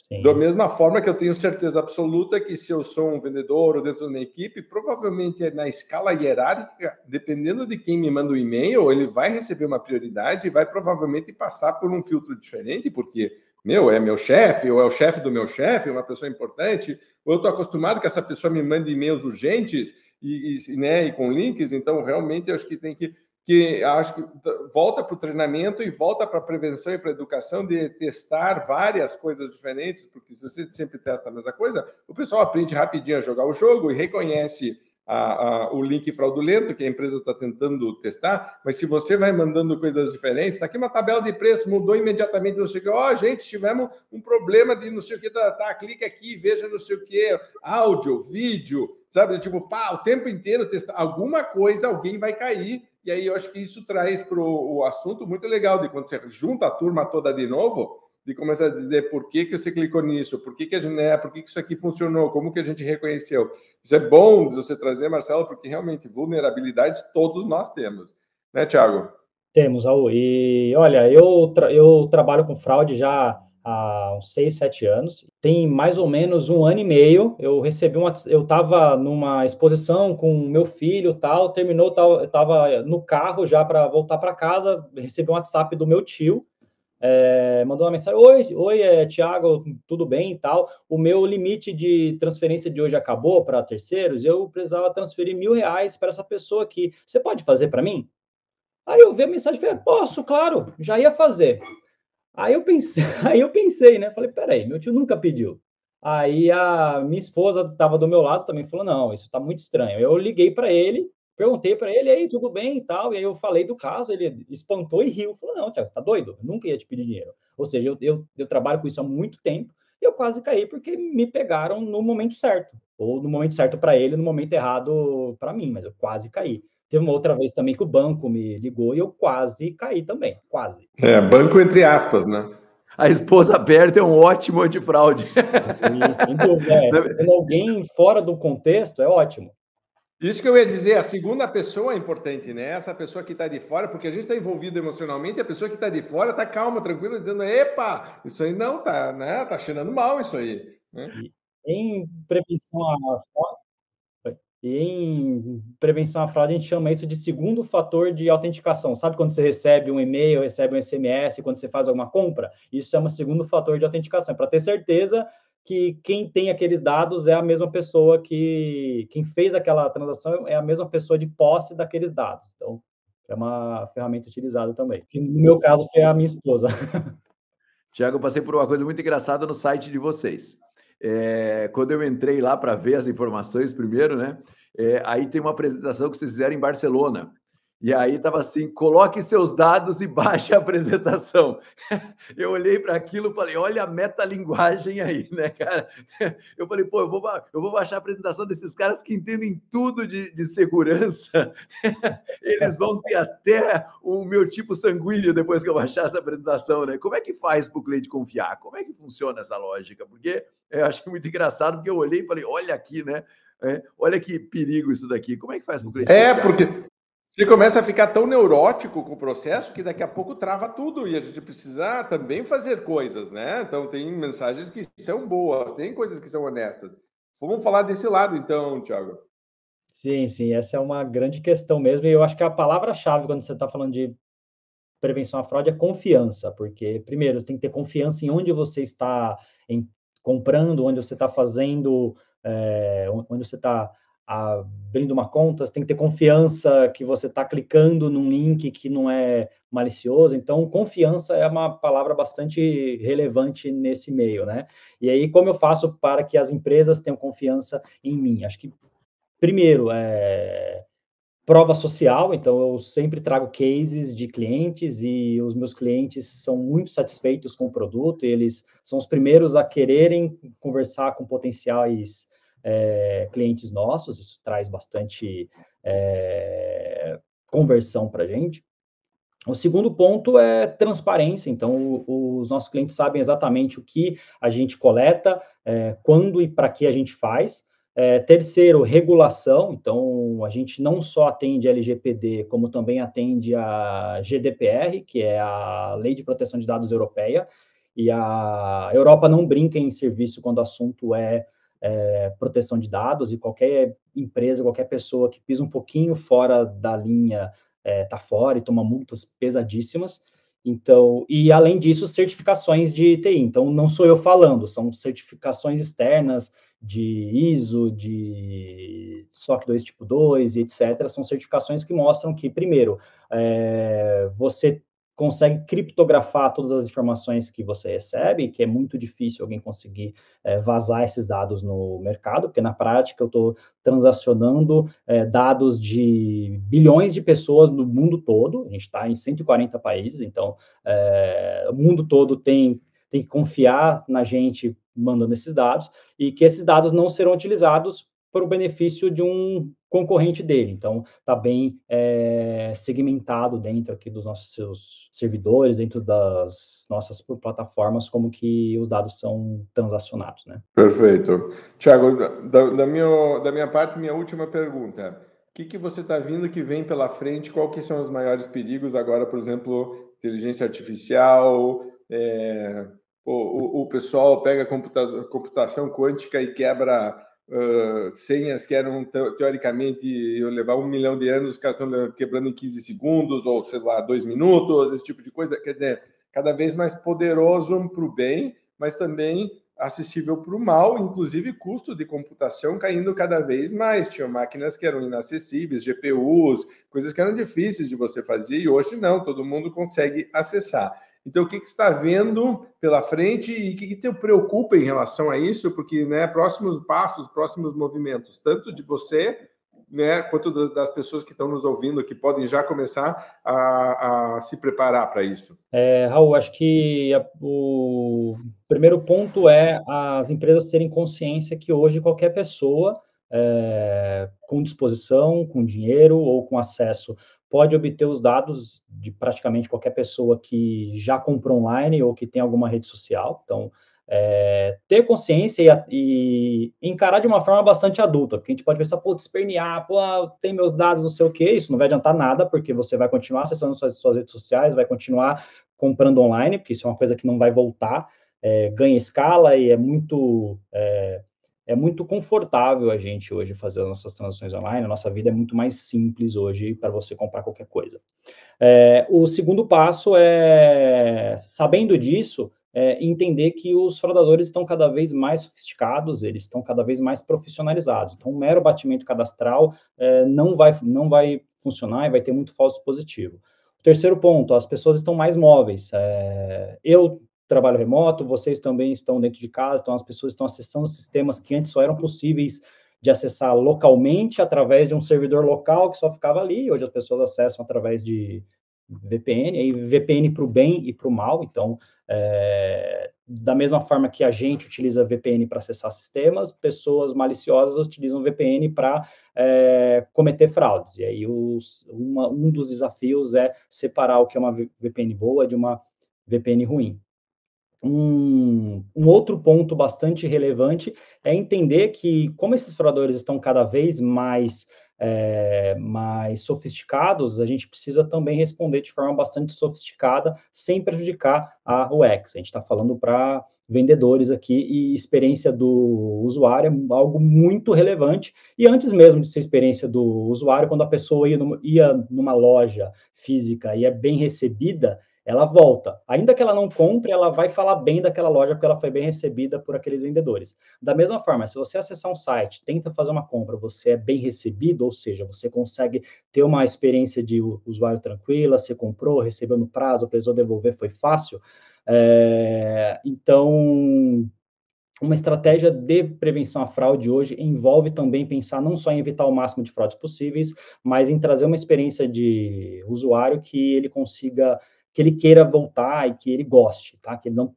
Sim. Da mesma forma que eu tenho certeza absoluta que se eu sou um vendedor ou dentro da minha equipe, provavelmente na escala hierárquica, dependendo de quem me manda o e-mail, ele vai receber uma prioridade e vai provavelmente passar por um filtro diferente, porque, é meu chefe, ou é o chefe do meu chefe, uma pessoa importante, ou eu estou acostumado que essa pessoa me mande e-mails urgentes e com links, então realmente eu acho que tem que acho que volta para o treinamento e volta para a prevenção e para a educação de testar várias coisas diferentes, porque se você sempre testa a mesma coisa, o pessoal aprende rapidinho a jogar o jogo e reconhece o link fraudulento que a empresa está tentando testar, mas se você vai mandando coisas diferentes, está aqui uma tabela de preço, mudou imediatamente, não sei o que, gente, tivemos um problema de não sei o que, clica aqui, veja não sei o que, áudio, vídeo, sabe, tipo, o tempo inteiro testar alguma coisa, alguém vai cair. E aí eu acho que isso traz para o assunto muito legal, de quando você junta a turma toda de novo, de começar a dizer por que você clicou nisso, por que a gente, por que isso aqui funcionou, como que a gente reconheceu. Isso é bom de você trazer, Marcelo, porque realmente vulnerabilidades todos nós temos. Né, Thiago? Temos, Raul. E olha, eu trabalho com fraude já há uns 6, 7 anos. Tem mais ou menos 1 ano e meio, eu estava numa exposição com meu filho, tal, terminou, tal, eu estava no carro já para voltar para casa, recebi um WhatsApp do meu tio, mandou uma mensagem, oi, Thiago, tudo bem e tal, o meu limite de transferência de hoje acabou para terceiros, eu precisava transferir R$1.000 para essa pessoa aqui, você pode fazer para mim? Aí eu vi a mensagem e falei, posso, claro, já ia fazer. Aí eu pensei, né? Falei, peraí, meu tio nunca pediu. Aí a minha esposa estava do meu lado também, falou, não, isso está muito estranho. Eu liguei para ele, perguntei para ele, aí, tudo bem e tal, e aí eu falei do caso, ele espantou e riu, falou, não, Thiago, você tá doido? Eu nunca ia te pedir dinheiro. Ou seja, eu trabalho com isso há muito tempo, e eu quase caí porque me pegaram no momento certo, ou no momento certo para ele, no momento errado para mim, mas eu quase caí. Teve uma outra vez também que o banco me ligou e eu quase caí também, quase. Banco entre aspas, né? A esposa perto é um ótimo antifraude. Sem dúvida. Sendo alguém fora do contexto, é ótimo. Isso que eu ia dizer, a segunda pessoa é importante, né? Essa pessoa que está de fora, porque a gente está envolvido emocionalmente, a pessoa que está de fora está calma, tranquila, dizendo, epa, isso aí não tá, né? Tá cheirando mal isso aí, né? E em prevenção à E em prevenção à fraude, a gente chama isso de segundo fator de autenticação. Sabe quando você recebe um e-mail, recebe um SMS, quando você faz alguma compra? Isso chama segundo fator de autenticação, para ter certeza que quem tem aqueles dados é a mesma pessoa que... Quem fez aquela transação é a mesma pessoa de posse daqueles dados. Então, é uma ferramenta utilizada também. Que no meu caso, foi a minha esposa. Tiago, eu passei por uma coisa muito engraçada no site de vocês. Quando eu entrei lá para ver as informações primeiro, né? Aí tem uma apresentação que vocês fizeram em Barcelona. E aí estava assim, coloque seus dados e baixe a apresentação. Eu olhei para aquilo e falei, olha a metalinguagem aí, né, cara? Eu falei, pô, eu vou baixar a apresentação desses caras que entendem tudo de segurança. Eles vão ter até o meu tipo sanguíneo depois que eu baixar essa apresentação, né? Como é que faz para o cliente confiar? Como é que funciona essa lógica? Porque eu acho muito engraçado, porque eu olhei e falei, olha aqui, né? Olha que perigo isso daqui. Como é que faz para o cliente confiar? Porque você começa a ficar tão neurótico com o processo que daqui a pouco trava tudo e a gente precisa também fazer coisas, né? Então tem mensagens que são boas, tem coisas que são honestas. Vamos falar desse lado então, Thiago. Sim, sim, essa é uma grande questão mesmo, e eu acho que a palavra-chave quando você está falando de prevenção à fraude é confiança, porque, primeiro, tem que ter confiança em onde você está comprando, onde você está fazendo, onde você está abrindo uma conta, você tem que ter confiança que você está clicando num link que não é malicioso. Então, confiança é uma palavra bastante relevante nesse meio, né? E aí, como eu faço para que as empresas tenham confiança em mim? Acho que, primeiro, prova social, então eu sempre trago cases de clientes e os meus clientes são muito satisfeitos com o produto, eles são os primeiros a quererem conversar com potenciais clientes nossos, isso traz bastante conversão para a gente. O segundo ponto é transparência, então os nossos clientes sabem exatamente o que a gente coleta, quando e para que a gente faz. Terceiro, regulação, então a gente não só atende a LGPD, como também atende a GDPR, que é a Lei de Proteção de Dados Europeia, e a Europa não brinca em serviço quando o assunto é proteção de dados, e qualquer empresa, qualquer pessoa que pisa um pouquinho fora da linha tá fora e toma multas pesadíssimas. Então, e além disso, certificações de TI. Então, não sou eu falando, são certificações externas de ISO, de SOC 2 tipo 2 e etc. São certificações que mostram que, primeiro, você consegue criptografar todas as informações que você recebe, que é muito difícil alguém conseguir vazar esses dados no mercado, porque na prática eu estou transacionando dados de bilhões de pessoas no mundo todo, a gente está em 140 países, então o mundo todo tem que confiar na gente mandando esses dados, e que esses dados não serão utilizados para o benefício de um concorrente dele. Então, está bem segmentado dentro aqui dos nossos servidores, dentro das nossas plataformas, como que os dados são transacionados, né? Perfeito. Thiago, da minha parte, minha última pergunta. O que você está vindo que vem pela frente? Qual que são os maiores perigos agora, por exemplo, inteligência artificial, o pessoal pega computação quântica e quebra senhas que eram, teoricamente, iam levar 1 milhão de anos, os caras estão quebrando em 15 segundos, ou, sei lá, 2 minutos, esse tipo de coisa. Quer dizer, cada vez mais poderoso para o bem, mas também acessível para o mal, inclusive custo de computação caindo cada vez mais. Tinham máquinas que eram inacessíveis, GPUs, coisas que eram difíceis de você fazer, e hoje não, todo mundo consegue acessar. Então, o que você está vendo pela frente e o que te preocupa em relação a isso? Porque, né, próximos passos, próximos movimentos, tanto de você, né, quanto das pessoas que estão nos ouvindo, que podem já começar a se preparar para isso. Raul, acho que o primeiro ponto é as empresas terem consciência que hoje qualquer pessoa com disposição, com dinheiro ou com acesso pode obter os dados de praticamente qualquer pessoa que já comprou online ou que tem alguma rede social. Então, ter consciência e encarar de uma forma bastante adulta, porque a gente pode pensar, espernear, tem meus dados, não sei o que, isso não vai adiantar nada, porque você vai continuar acessando suas redes sociais, vai continuar comprando online, porque isso é uma coisa que não vai voltar, ganha escala e é muito confortável a gente hoje fazer as nossas transações online, a nossa vida é muito mais simples hoje para você comprar qualquer coisa. O segundo passo é, sabendo disso, entender que os fraudadores estão cada vez mais sofisticados, eles estão cada vez mais profissionalizados. Então, um mero batimento cadastral não vai funcionar e vai ter muito falso positivo. O terceiro ponto, as pessoas estão mais móveis. Eu trabalho remoto, vocês também estão dentro de casa, então as pessoas estão acessando sistemas que antes só eram possíveis de acessar localmente através de um servidor local que só ficava ali. Hoje as pessoas acessam através de VPN, aí VPN para o bem e para o mal. Então, da mesma forma que a gente utiliza VPN para acessar sistemas, pessoas maliciosas utilizam VPN para cometer fraudes. E aí um dos desafios é separar o que é uma VPN boa de uma VPN ruim. Um outro ponto bastante relevante é entender que, como esses fraudadores estão cada vez mais sofisticados, a gente precisa também responder de forma bastante sofisticada, sem prejudicar a UX. A gente está falando para vendedores aqui e experiência do usuário é algo muito relevante. E antes mesmo de ser experiência do usuário, quando a pessoa ia numa loja física e é bem recebida, ela volta. Ainda que ela não compre, ela vai falar bem daquela loja porque ela foi bem recebida por aqueles vendedores. Da mesma forma, se você acessar um site, tenta fazer uma compra, você é bem recebido, ou seja, você consegue ter uma experiência de usuário tranquila, você comprou, recebeu no prazo, precisou devolver, foi fácil. Então, uma estratégia de prevenção à fraude hoje envolve também pensar não só em evitar o máximo de fraudes possíveis, mas em trazer uma experiência de usuário que ele consiga, que ele queira voltar e que ele goste, tá? Que ele não,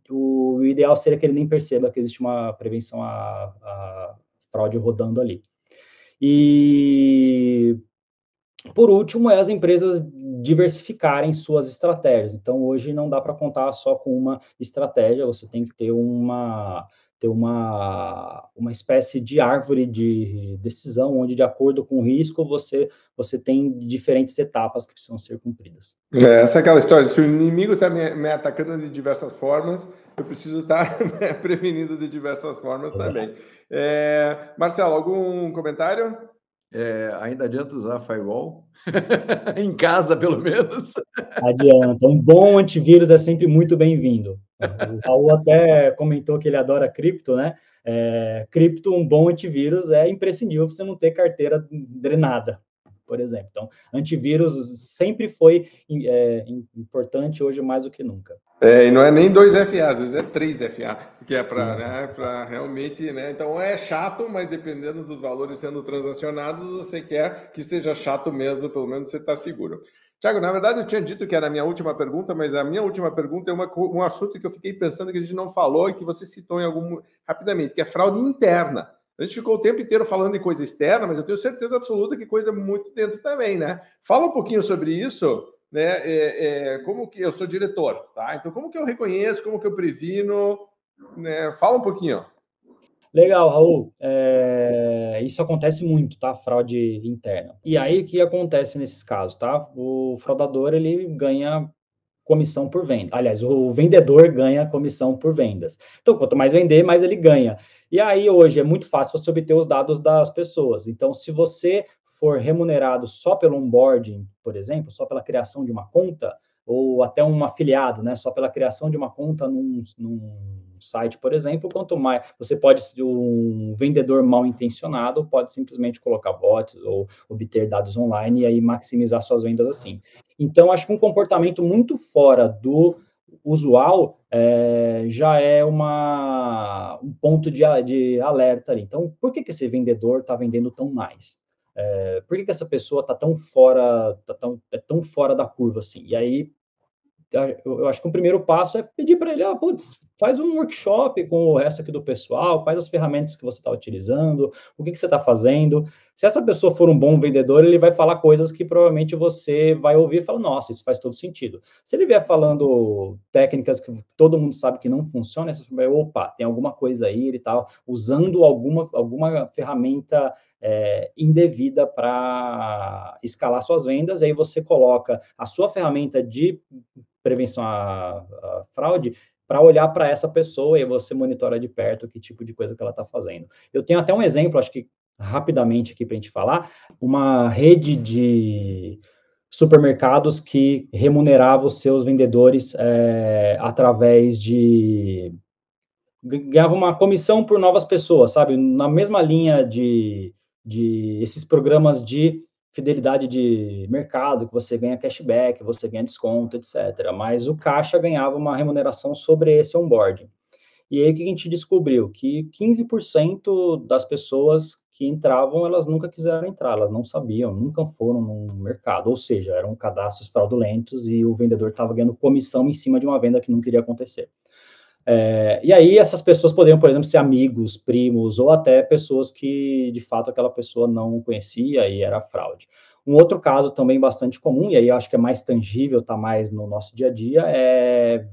o ideal seria que ele nem perceba que existe uma prevenção à fraude rodando ali. E, por último, as empresas diversificarem suas estratégias. Então, hoje não dá para contar só com uma estratégia, você tem que ter uma espécie de árvore de decisão, onde, de acordo com o risco, você tem diferentes etapas que precisam ser cumpridas. Essa é aquela história, se o inimigo está me atacando de diversas formas, eu preciso estar prevenido de diversas formas também. Marcelo, algum comentário? Ainda adianta usar firewall? Em casa, pelo menos. Adianta. Um bom antivírus é sempre muito bem-vindo. O Raul até comentou que ele adora cripto, né? Cripto, um bom antivírus é imprescindível você não ter carteira drenada, por exemplo. Então, antivírus sempre foi importante, hoje mais do que nunca. E não é nem 2 FA, às vezes é 3 FA, que é para realmente, né? Então é chato, mas dependendo dos valores sendo transacionados, você quer que seja chato mesmo, pelo menos você está seguro. Tiago, na verdade eu tinha dito que era a minha última pergunta, mas a minha última pergunta é um assunto que eu fiquei pensando que a gente não falou e que você citou rapidamente, que é fraude interna. A gente ficou o tempo inteiro falando de coisa externa, mas eu tenho certeza absoluta que coisa muito dentro também, né? Fala um pouquinho sobre isso, né? Como que eu sou diretor, tá? Então, como que eu reconheço, como que eu previno, né? Fala um pouquinho. Legal, Raul. Isso acontece muito, tá? Fraude interna. E aí, o que acontece nesses casos, tá? O fraudador, ele ganha comissão por venda. Aliás, o vendedor ganha comissão por vendas. Então, quanto mais vender, mais ele ganha. E aí, hoje, é muito fácil você obter os dados das pessoas. Então, se você for remunerado só pelo onboarding, por exemplo, só pela criação de uma conta, ou até um afiliado, né, só pela criação de uma conta num site, por exemplo, quanto mais você pode, um vendedor mal intencionado pode simplesmente colocar bots ou obter dados online e aí maximizar suas vendas assim. Então, acho que um comportamento muito fora do usual já é um ponto de alerta ali. Então, por que esse vendedor está vendendo tão mais? Por que essa pessoa está tão fora da curva assim? E aí, eu acho que o primeiro passo é pedir para ele, putz, faz um workshop com o resto aqui do pessoal, quais as ferramentas que você está utilizando, o que você está fazendo. Se essa pessoa for um bom vendedor, ele vai falar coisas que provavelmente você vai ouvir e falar, nossa, isso faz todo sentido. Se ele vier falando técnicas que todo mundo sabe que não funcionam, você vai, opa, tem alguma coisa aí, ele está usando alguma ferramenta indevida para escalar suas vendas, aí você coloca a sua ferramenta de prevenção à fraude para olhar para essa pessoa e você monitora de perto que tipo de coisa que ela está fazendo. Eu tenho até um exemplo, acho que rapidamente aqui para a gente falar, uma rede de supermercados que remunerava os seus vendedores através de... ganhava uma comissão por novas pessoas, sabe? Na mesma linha de esses programas de fidelidade de mercado, que você ganha cashback, você ganha desconto, etc. Mas o caixa ganhava uma remuneração sobre esse onboarding. E aí o que a gente descobriu? Que 15% das pessoas que entravam, elas nunca quiseram entrar, elas não sabiam, nunca foram no mercado, ou seja, eram cadastros fraudulentos e o vendedor estava ganhando comissão em cima de uma venda que não queria acontecer. E aí essas pessoas poderiam, por exemplo, ser amigos, primos, ou até pessoas que, de fato, aquela pessoa não conhecia e era fraude. Um outro caso também bastante comum, e aí eu acho que é mais tangível, está mais no nosso dia a dia, é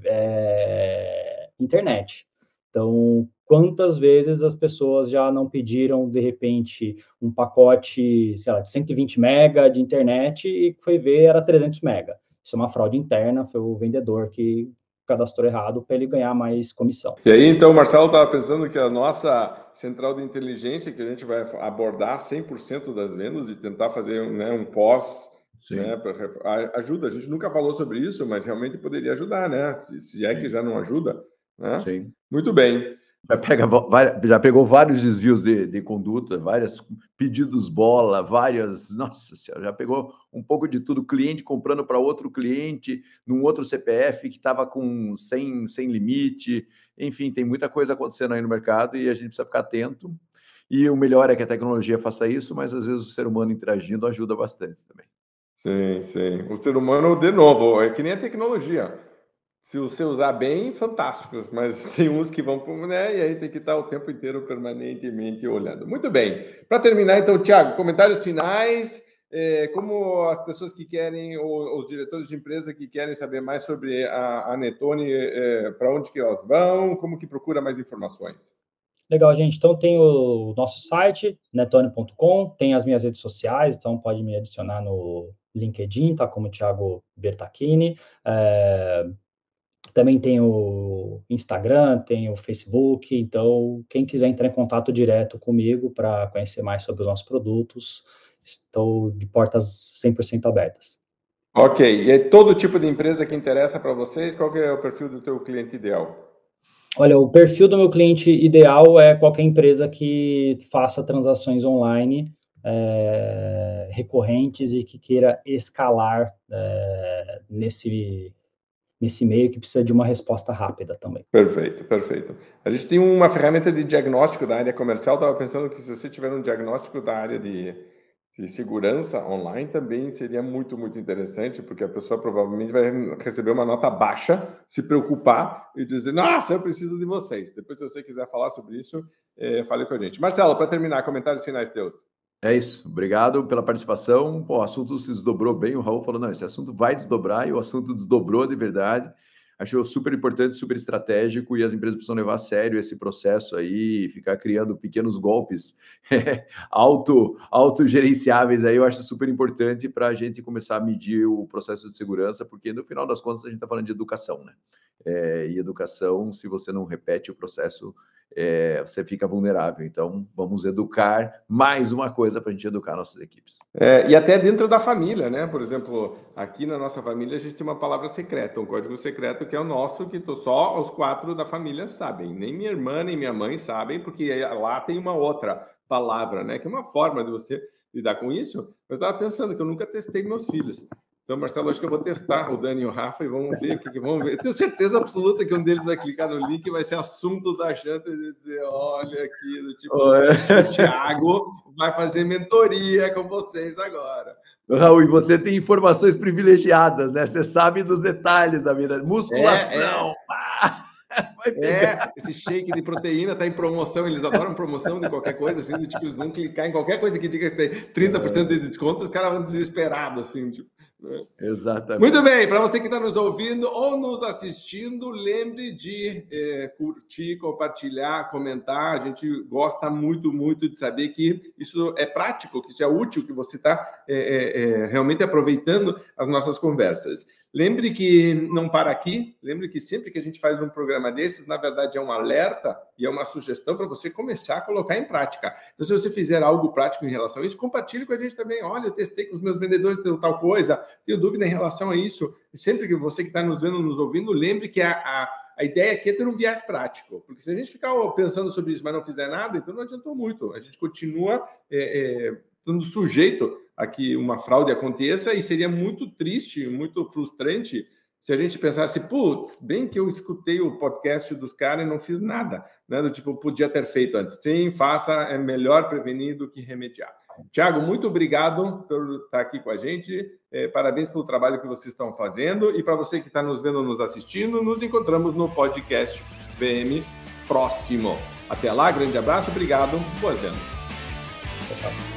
internet. Então, quantas vezes as pessoas já não pediram, de repente, um pacote, sei lá, de 120 mega de internet e foi ver, era 300 mega. Isso é uma fraude interna, foi o vendedor que cadastrou errado para ele ganhar mais comissão. E aí, então, o Marcelo estava pensando que a nossa central de inteligência, que a gente vai abordar 100% das vendas e tentar fazer um pós, né, ajuda. A gente nunca falou sobre isso, mas realmente poderia ajudar, né? Se é que já não ajuda, né? Sim. Muito bem. Já pegou vários desvios de conduta, vários pedidos bola, nossa senhora, já pegou um pouco de tudo, cliente comprando para outro cliente, num outro CPF que estava sem limite, enfim, tem muita coisa acontecendo aí no mercado e a gente precisa ficar atento, e o melhor é que a tecnologia faça isso, mas às vezes o ser humano interagindo ajuda bastante também. Sim, sim. O ser humano, de novo, é que nem a tecnologia. Se você usar bem, fantástico, mas tem uns que vão, né? E aí tem que estar o tempo inteiro permanentemente olhando. Muito bem. Para terminar, então, Thiago, comentários finais, como as pessoas que querem, ou os diretores de empresa que querem saber mais sobre a Netone, para onde que elas vão, como que procura mais informações? Legal, gente. Então, tem o nosso site, netone.com, tem as minhas redes sociais, então pode me adicionar no LinkedIn, tá? Como Thiago Bertacchini. Também tem o Instagram, tem o Facebook, então quem quiser entrar em contato direto comigo para conhecer mais sobre os nossos produtos, estou de portas 100% abertas. Ok, e é todo tipo de empresa que interessa para vocês? Qual que é o perfil do teu cliente ideal? Olha, o perfil do meu cliente ideal é qualquer empresa que faça transações online recorrentes e que queira escalar nesse meio, que precisa de uma resposta rápida também. Perfeito, perfeito. A gente tem uma ferramenta de diagnóstico da área comercial. Estava pensando que se você tiver um diagnóstico da área de segurança online, também seria muito, muito interessante, porque a pessoa provavelmente vai receber uma nota baixa, se preocupar e dizer, nossa, eu preciso de vocês. Depois, se você quiser falar sobre isso, fale com a gente. Marcelo, para terminar, comentários finais teus. É isso, obrigado pela participação. Pô, o assunto se desdobrou bem, o Raul falou, não, esse assunto vai desdobrar, e o assunto desdobrou de verdade. Achei super importante, super estratégico, e as empresas precisam levar a sério esse processo aí, ficar criando pequenos golpes autogerenciáveis aí, eu acho super importante para a gente começar a medir o processo de segurança, porque no final das contas a gente está falando de educação, né? E educação, se você não repete o processo, você fica vulnerável. Então, vamos educar, mais uma coisa para a gente educar nossas equipes. E até dentro da família, né? Por exemplo, aqui na nossa família a gente tem uma palavra secreta, um código secreto que é o nosso, que só os 4 da família sabem. Nem minha irmã, nem minha mãe sabem, porque lá tem uma outra palavra, né? Que é uma forma de você lidar com isso. Mas eu estava pensando que eu nunca testei meus filhos. Então, Marcelo, acho que eu vou testar o Dani e o Rafa e vamos ver o que vamos ver. Eu tenho certeza absoluta que um deles vai clicar no link e vai ser assunto da janta e dizer, olha aqui, do tipo, o Thiago vai fazer mentoria com vocês agora. Raul, e você tem informações privilegiadas, né? Você sabe dos detalhes da vida. Musculação! Esse shake de proteína está em promoção, eles adoram promoção de qualquer coisa, assim, do tipo, eles vão clicar em qualquer coisa que diga que tem 30% de desconto, os caras vão desesperados, assim, tipo, né? Exatamente. Muito bem, para você que está nos ouvindo ou nos assistindo, lembre de curtir, compartilhar, comentar. A gente gosta muito, muito de saber que isso é prático, que isso é útil, que você está realmente aproveitando as nossas conversas. Lembre que não para aqui, lembre que sempre que a gente faz um programa desses, na verdade é um alerta e é uma sugestão para você começar a colocar em prática. Então, se você fizer algo prático em relação a isso, compartilhe com a gente também. Olha, eu testei com os meus vendedores tal coisa, tenho dúvida em relação a isso. E sempre que você que está nos vendo, nos ouvindo, lembre que a ideia aqui é ter um viés prático, porque se a gente ficar pensando sobre isso, mas não fizer nada, então não adiantou muito. A gente continua estando sujeito a que uma fraude aconteça e seria muito triste, muito frustrante se a gente pensasse, putz, bem que eu escutei o podcast dos caras e não fiz nada, né? Do tipo, podia ter feito antes. Sim, faça, é melhor prevenir do que remediar. Tiago, muito obrigado por estar aqui com a gente, parabéns pelo trabalho que vocês estão fazendo e para você que está nos vendo, nos assistindo, nos encontramos no podcast VM próximo. Até lá, grande abraço, obrigado, boas vendas. Tchau.